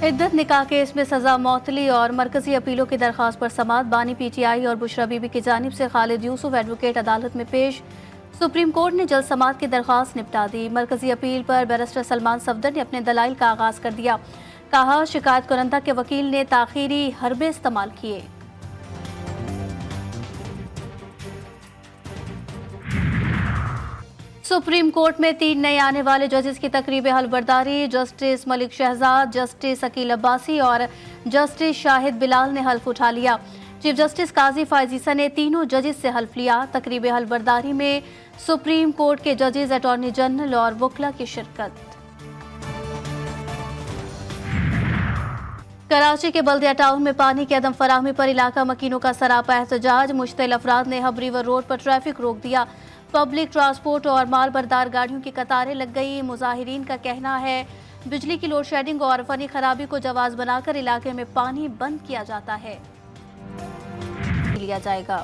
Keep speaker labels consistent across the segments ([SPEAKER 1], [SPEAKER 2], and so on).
[SPEAKER 1] इद्दत निकाह केस में सजा मौतली और मरकजी अपीलों की दरख्वास्त पर समात बानी पीटीआई और बुशरा बीबी की जानिब से खालिद यूसुफ एडवोकेट अदालत में पेश। सुप्रीम कोर्ट ने जल्द समात की दरख्वास्त निपटा दी। मरकजी अपील पर बैरिस्टर सलमान सफदर ने अपने दलाइल का आगाज कर दिया। कहा, शिकायत कुरंदा के वकील ने ताखीरी हरबे इस्तेमाल किए। सुप्रीम कोर्ट में 3 नए आने वाले जजेस की तकरीब हल्फबरदारी। जस्टिस मलिक शहजाद, जस्टिस अकील अब्बासी और जस्टिस शाहिद बिलाल ने हल्फ उठा लिया। चीफ जस्टिस काजी फायजीसा ने तीनों जजेस से हल्फ लिया। तकरीब हल्फबरदारी में सुप्रीम कोर्ट के जजेस, अटॉर्नी जनरल और वकला की शिरकत। कराची के बल्दिया टाउन में पानी की अदम फराहमी पर इलाका मकीनों का सरापा एहतजाज। मुश्तिल अफराद ने हब रिवर रोड पर ट्रैफिक रोक दिया। पब्लिक ट्रांसपोर्ट और माल बरदार गाड़ियों की कतारें लग गई। मुजाहिरीन का कहना है बिजली की लोड शेडिंग और फनी खराबी को जवाज बनाकर इलाके में पानी बंद किया जाता है लिया जाएगा।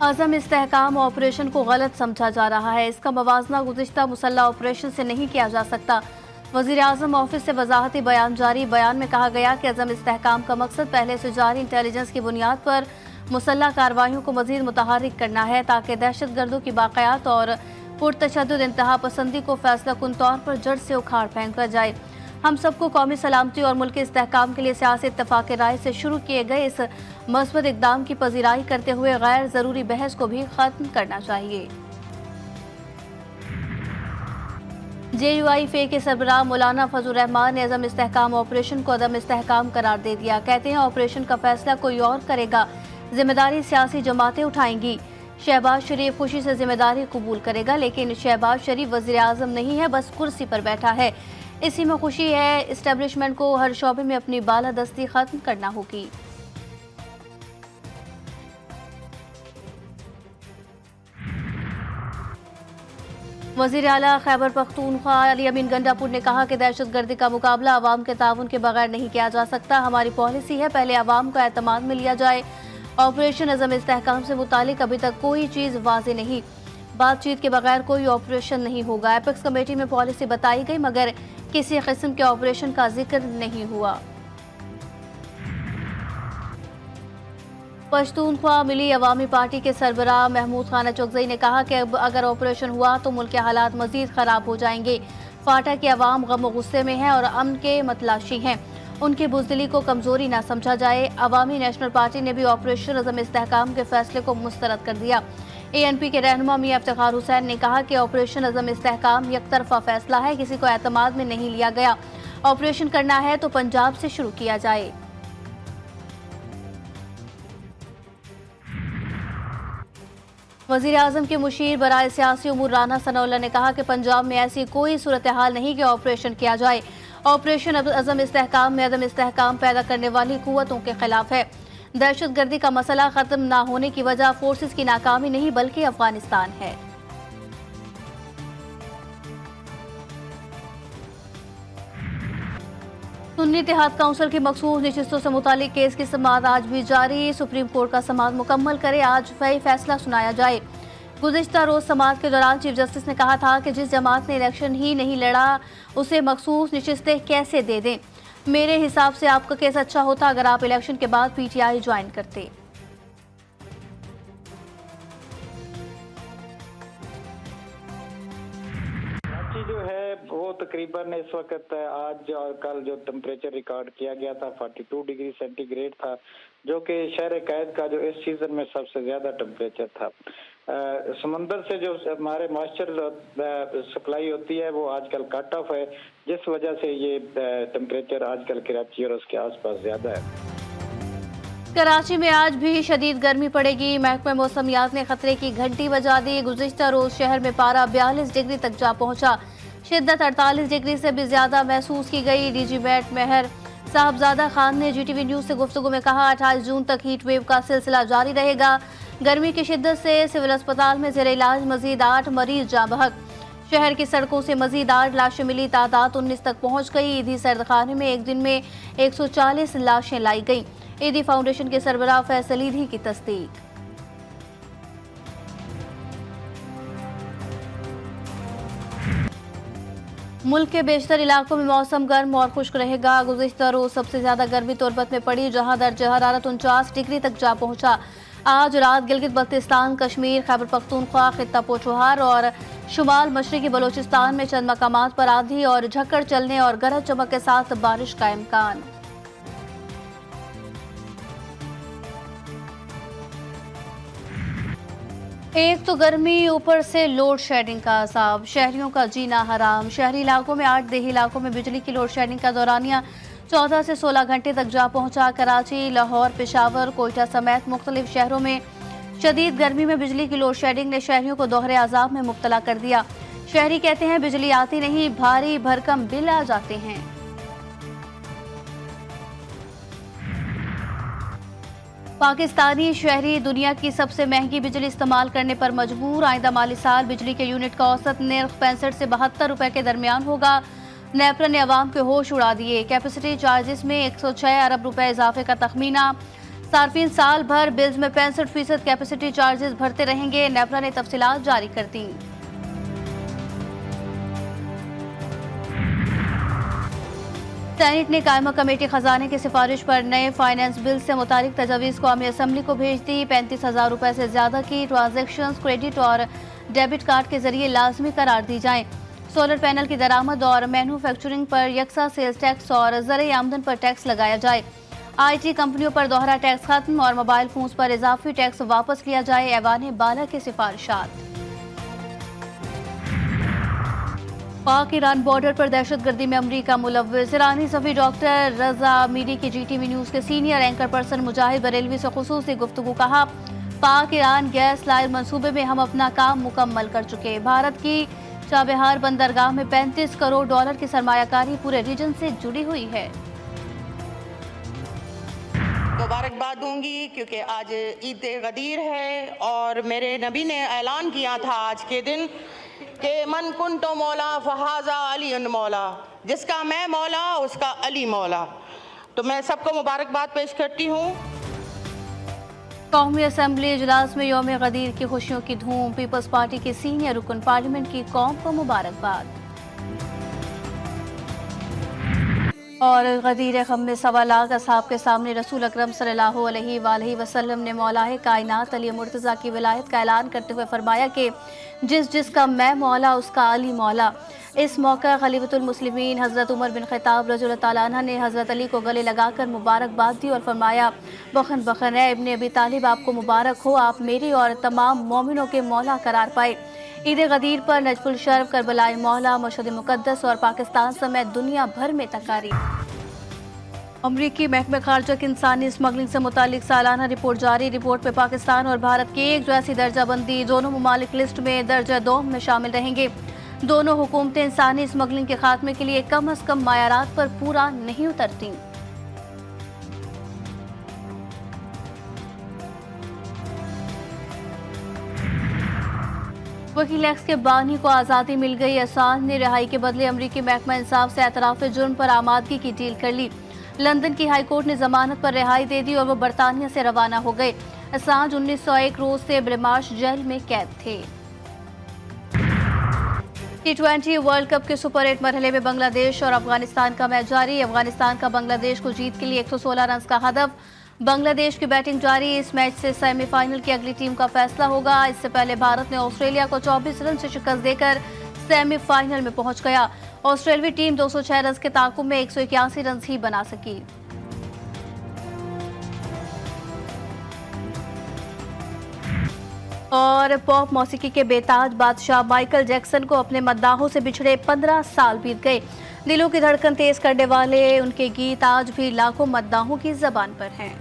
[SPEAKER 1] अज़म इस्तेहकाम ऑपरेशन को गलत समझा जा रहा है। इसका मवाजना गुज़िश्ता मुसल्ला ऑपरेशन से नहीं किया जा सकता। वज़ीर आज़म ऑफिस से वजाहती बयान जारी। बयान में कहा गया कि अज़म इस्तेहकाम का मकसद पहले से जारी इंटेलिजेंस की बुनियाद पर मुसल्ला कार्रवाइयों को मज़ीद मुतहर्रिक करना है ताकि दहशत गर्दों की बाक़यात और पुरतशद्दुद इंतहा पसंदी को फैसला कुन तौर पर जड़ से उखाड़ फेंका जाए। हम सबको कौमी सलामती और मुल्क के इस्तेहकाम के लिए सियासी इत्तफाक़ राय से शुरू किए गए इस मस्बत इक़दाम की पज़ीराई करते हुए गैर ज़रूरी बहस को भी ख़त्म करना चाहिए। JUI-FA के सरबराह मौलाना फजल रहमान ने अज़म इस्तेहकाम ऑपरेशन को अदम इस्तेहकाम करार दे दिया। कहते हैं ऑपरेशन का फैसला कोई और करेगा, जिम्मेदारी सियासी जमातें उठाएंगी। शहबाज शरीफ खुशी से जिम्मेदारी कबूल करेगा, लेकिन शहबाज शरीफ वज़ीर आज़म नहीं है, बस कुर्सी पर बैठा है। इसी में खुशी है। इस्टेब्लिशमेंट को हर शोबे में अपनी बालादस्ती खत्म करना होगी। वज़ीर आला खैबर पख्तूनख्वा अली अमीन गंडापुर ने कहा कि दहशत गर्दी का मुकाबला अवाम के ताउन के बगैर नहीं किया जा सकता। हमारी पॉलिसी है पहले अवाम को एतमाद में लिया जाए। ऑपरेशन अज़म इस्तेहकाम से मुतालिक अभी तक कोई चीज़ वाज़े नहीं। बातचीत के बगैर कोई ऑपरेशन नहीं होगा। एपेक्स कमेटी में पॉलिसी बताई गई मगर किसी किस्म के ऑपरेशन का जिक्र नहीं हुआ। पश्तूनख्वा मिली अवामी पार्टी के सरबराह महमूद खान चौकज़ई ने कहा कि अगर ऑपरेशन हुआ तो मुल्क के हालात मज़ीद ख़राब हो जाएंगे। फाटा की अवाम गम गुस्से में है और अमन के मतलाशी हैं। उनकी बुज़दिली को कमज़ोरी ना समझा जाए। अवामी नेशनल पार्टी ने भी ऑपरेशन अज़म इस्तेहकाम के फैसले को मुस्तरद कर दिया। ANP के रहनुमा मियां इफ्तिखार हुसैन ने कहा कि ऑपरेशन अज़म इस्तेहकाम यकतरफा फैसला है, किसी को एतमाद में नहीं लिया गया। ऑपरेशन करना है तो पंजाब से शुरू किया जाए। वज़ीर आज़म के मुशीर बराए सियासी उमूर राना सनाउल्लाह ने कहा कि पंजाब में ऐसी कोई सूरत हाल नहीं कि ऑपरेशन किया जाए। ऑपरेशन अज़म इस्तेहकाम में अदम इस्तेहकाम पैदा करने वाली कुव्वतों के खिलाफ है। दहशत गर्दी का मसला ख़त्म ना होने की वजह फोर्सेस की नाकामी नहीं बल्कि अफगानिस्तान है। सुन्नी इत्तेहाद काउंसिल की मखसूस नशिस्तों से मुतालिक केस की समाअत आज भी जारी। सुप्रीम कोर्ट का समाअत मुकम्मल करे, आज फैसला सुनाया जाए। गुज़िश्ता रोज समाअत के दौरान चीफ जस्टिस ने कहा था कि जिस जमात ने इलेक्शन ही नहीं लड़ा उसे मखसूस नशिस्तें कैसे दे दें। मेरे हिसाब से आपका केस अच्छा होता अगर आप इलेक्शन के बाद PTI ज्वाइन करते।
[SPEAKER 2] जो है वो तकरीबन इस वक्त आज और कल जो टेम्परेचर रिकॉर्ड किया गया था 42 डिग्री सेंटीग्रेड था, जो कि शहर कैद का जो इस सीजन में सबसे ज्यादा टेम्परेचर था। समंदर से जो हमारे मॉइस्चर सप्लाई होती है वो आजकल कट ऑफ है, जिस वजह से ये टेम्परेचर आजकल कराची और उसके आसपास ज्यादा है।
[SPEAKER 1] कराची में आज भी शदीद गर्मी पड़ेगी। महकमा मौसमियात ने खतरे की घंटी बजा दी। गुज़िश्ता रोज शहर में पारा 42 डिग्री तक जा पहुंचा। शिद्दत 48 डिग्री से भी ज्यादा महसूस की गई। DG मैट मेहर साहबजादा खान ने GTV न्यूज से गुफ्तगू में कहा 28 जून तक हीट वेव का सिलसिला जारी रहेगा। गर्मी की शिद्दत से सिविल अस्पताल में ज़ेर इलाज मजीद 8 मरीज जाँ बहक। शहर की सड़कों से मजीद 8 लाशें मिली, तादाद 19 तक पहुंच गई। ईदी सर्दखाने में एक दिन में 140 लाशें लाई गई। ईदी फाउंडेशन के सरबराह फैसल ईदी की तस्दीक। मुल्क के बेशतर इलाकों में मौसम गर्म और खुश्क रहेगा। गुज़िश्ता रोज सबसे ज्यादा गर्मी तुर्बत में पड़ी, जहां दर्जा हरारत 49 डिग्री तक जा पहुंचा। आज रात गिलगित बल्तिस्तान, कश्मीर, खैबर पख्तूनख्वा, खित्ता पोठोहार और शुमाल मशरकी बलोचिस्तान में चंद मकामात पर आंधी और झक्कड़ चलने और गरज चमक के साथ बारिश का इम्कान। एक तो गर्मी, ऊपर से लोड शेडिंग का अजाब, शहरियों का जीना हराम। शहरी इलाकों में 8, देही इलाकों में बिजली की लोड शेडिंग का दौरानिया 14 से 16 घंटे तक जा पहुंचा। कराची, लाहौर, पेशावर, कोयटा समेत मुख्तलिफ शहरों में शदीद गर्मी में बिजली की लोड शेडिंग ने शहरियों को दोहरे अजाब में मुब्तला कर दिया। शहरी कहते हैं बिजली आती नहीं, भारी भरकम बिल आ जाते हैं। पाकिस्तानी शहरी दुनिया की सबसे महंगी बिजली इस्तेमाल करने पर मजबूर। आइंदा माली साल बिजली के यूनिट का औसत नर्ख 65 से 72 रुपए के दरमियान होगा। नेपरा ने अवाम के होश उड़ा दिए। कैपेसिटी चार्जेस में 106 अरब रुपए इजाफे का तखमीना। सार्फिन साल भर बिल्स में 65% कैपेसिटी चार्जेस भरते रहेंगे। नेपरा ने तफसीलात जारी कर दी। सेनेट ने कायमा कमेटी खजाने की सिफारिश पर नए फाइनेंस बिल से मुतालिक तजावीज़ कौमी असम्बली को भेज दी। 35,000 रुपए से ज्यादा की ट्रांजैक्शंस क्रेडिट और डेबिट कार्ड के जरिए लाजमी करार दी जाएं। सोलर पैनल की दरामद और मैन्युफैक्चरिंग पर यकसा सेल्स टैक्स और ज़र आमदन पर टैक्स लगाया जाए। IT कंपनियों पर दोहरा टैक्स खत्म और मोबाइल फोन्स पर इजाफी टैक्स वापस लिया जाए। ऐवान बाला की सिफारिशात। पाक ईरान बॉर्डर पर दहशतगर्दी में अमरीका मुलव्विस। ईरानी सफ़ी डॉक्टर रजा मीरी की GTV न्यूज़ के सीनियर एंकर पर्सन मुजाहिद बरेलवी से खुसूसी गुफ्तगू। कहा, पाक ईरान गैस लाइन मंसूबे में हम अपना काम मुकम्मल कर चुके। भारत की चाबहार बंदरगाह में 35 करोड़ डॉलर की सरमायाकारी पूरे रीजन से जुड़ी हुई है।
[SPEAKER 3] मुबारकबाद दूंगी क्योंकि आज ईद गदीर है और मेरे नबी ने ऐलान किया था आज के दिन कि मन कुन तो मौला फहाजा अली मौला, जिसका मैं मौला उसका अली मौला। तो मैं सबको मुबारकबाद पेश करती हूँ।
[SPEAKER 1] कौमी असम्बली इजलास में यौम गदीर की खुशियों की धूम। पीपल्स पार्टी के सीनियर रुकन पार्लियामेंट की कौम को मुबारकबाद। और गदीर ख़म में 1.25 लाख असहाब के सामने रसूल अकरम सल्लल्लाहु अलैहि वसल्लम ने मौलाए कायनात अली मुर्तज़ा की विलायत का ऐलान करते हुए फरमाया कि जिसका मैं मौला उसका अली मौला। इस मौका खलीफतुल मुस्लिमीन हज़रत उमर बिन ख़त्ताब रज़ियल्लाहु तआला अन्हु ने हज़रत अली को गले लगाकर मुबारकबाद दी और फरमाया, बखन बखन है इब्ने अबी तालिब, आपको मुबारक हो, आप मेरे और तमाम मोमिनों के मौला करार पाए। ईद गदीर पर नजफुल शर्फ, करबलाए मौला, मशहद मुक़द्दस और पाकिस्तान समेत दुनिया भर में तकारीब। अमरीकी महकमे खारजा की इंसानी स्मगलिंग से मुतालिक सालाना रिपोर्ट जारी। रिपोर्ट में पाकिस्तान और भारत की एक जैसी दर्जाबंदी, दोनों ममालिक लिस्ट में दर्जा 2 में शामिल रहेंगे। दोनों हुकूमतें इंसानी स्मगलिंग के खात्मे के लिए कम अज कम मायारात पर पूरा नहीं उतरती। WikiLeaks के बानी को आज़ादी मिल गई। असांज ने रिहाई के बदले अमरीकी महकमा इंसाफ से एतराफ़ जुर्म पर आमादगी की डील कर ली। लंदन की हाई कोर्ट ने जमानत पर रिहाई दे दी और वो बरतानिया से रवाना हो गए। असांज 1901 रोज से ब्रिमाश जेल में कैद थे। T20 वर्ल्ड कप के सुपर 8 मरहले में बांग्लादेश और अफगानिस्तान का मैच जारी। अफगानिस्तान का बांग्लादेश को जीत के लिए 116 रन का हदफ। बांग्लादेश की बैटिंग जारी। इस मैच से सेमीफाइनल की अगली टीम का फैसला होगा। इससे पहले भारत ने ऑस्ट्रेलिया को 24 रन से शिकस्त देकर सेमीफाइनल में पहुंच गया। ऑस्ट्रेलवी टीम 206 रन के ताकुब में 181 रन ही बना सकी। और पॉप मौसीकी के बेताज बादशाह माइकल जैक्सन को अपने मद्दाहों से बिछड़े 15 साल बीत गए। दिलों की धड़कन तेज करने वाले उनके गीत आज भी लाखों मद्दाहों की जबान पर हैं।